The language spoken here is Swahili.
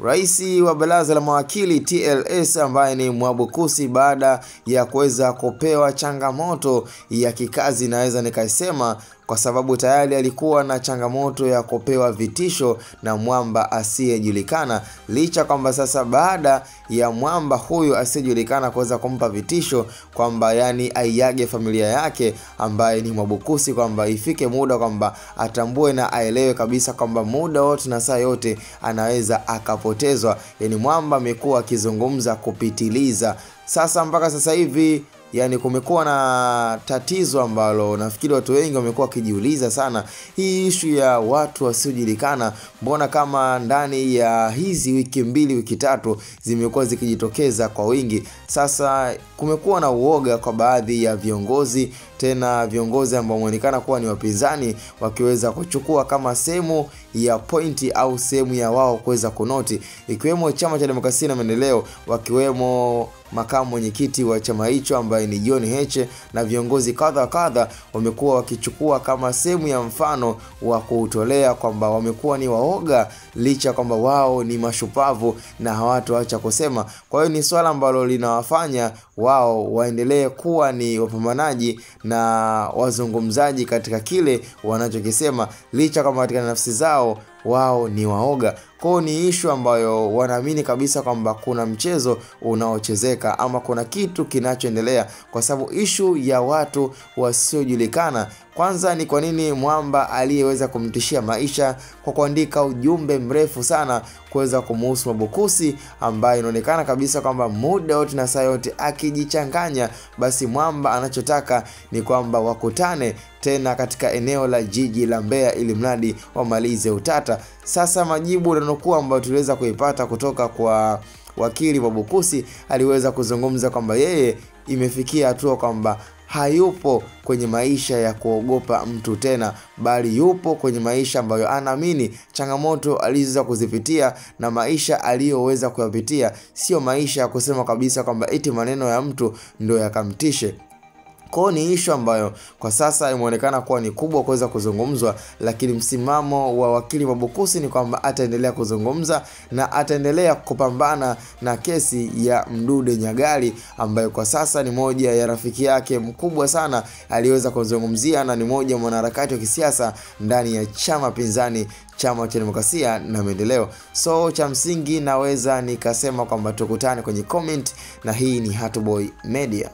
Rais wa baraza la mawakili TLS ambaye ni Mwabukusi, baada ya kuweza kupewa changamoto ya kikazi, naweza nikasema, kwa sababu tayari alikuwa na changamoto ya kupewa vitisho na mwamba asiyejulikana, licha kwamba sasa baada ya mwamba huyu asiyejulikana kuweza kumpa vitisho kwamba yani aiage familia yake ambaye ni Mwabukusi, kwamba ifike muda kwamba atambue na aelewe kabisa kwamba muda wote na saa yote anaweza akapotezwa. Yani mwamba amekuwa akizungumza kupitiliza. Sasa mpaka sasa hivi yani kumekuwa na tatizo ambalo nafikiri watu wengi wamekuwa wakijiuliza sana, hii issue ya watu wasiojulikana, mbona kama ndani ya hizi wiki mbili wiki tatu zimekuwa zikijitokeza kwa wingi. Sasa kumekuwa na uoga kwa baadhi ya viongozi, tena viongozi ambao wanaonekana kuwa ni wapinzani, wakiweza kuchukua kama sehemu ya pointi au sehemu ya wao kuweza kunoti, ikiwemo Chama cha Demokrasia na Maendeleo, wakiwemo makamu mwenyekiti wa chama hicho ambaye ni John Heche, na viongozi kadha wamekuwa wakichukua kama sehemu ya mfano wa kutolea kwamba wamekuwa ni waoga, licha kwamba wao ni mashupavu na hawatoacha kusema. Kwa hiyo ni swala ambalo linawafanya wao waendelee kuwa ni wapambanaji na wazungumzaji katika kile wanachokisema, licha kwamba katika nafsi zao wao ni waoga. Kwa ni issue ambayo wanaamini kabisa kwamba kuna mchezo unaochezeka ama kuna kitu kinachoendelea, kwa sababu issue ya watu wasiojulikana, kwanza ni kwa nini mwamba aliyeweza kumtishia maisha kwa kuandika ujumbe mrefu sana kuweza kumuhusu Mwabukusi, ambaye inaonekana kabisa kwamba muda wote na saa yote akijichanganya, basi mwamba anachotaka ni kwamba wakutane tena katika eneo la jiji la Mbeya ili mradi wamalize utata. Sasa majibu yanokuwa ambayo tuliweza kuipata kutoka kwa wakili Mwabukusi, aliweza kuzungumza kwamba yeye imefikia hatua kwamba hayupo kwenye maisha ya kuogopa mtu tena, bali yupo kwenye maisha ambayo anaamini changamoto alizoweza kuzipitia na maisha aliyoweza kuyapitia sio maisha ya kusema kabisa kwamba eti maneno ya mtu ndio yakamtishe. Kwa ni issue ambayo kwa sasa imeonekana kuwa ni kubwa kuweza kuzungumzwa, lakini msimamo wa wakili Mwabukusi ni kwamba ataendelea kuzungumza na ataendelea kupambana na kesi ya Mdude Nyagali, ambayo kwa sasa ni moja ya rafiki yake mkubwa sana aliweza kuzungumzia, na ni moja mwanaharakati wa kisiasa ndani ya chama pinzani, Chama cha Demokrasia na Maendeleo. So cha msingi naweza nikasema kwamba tukutane kwenye comment, na hii ni Hatuboy Media.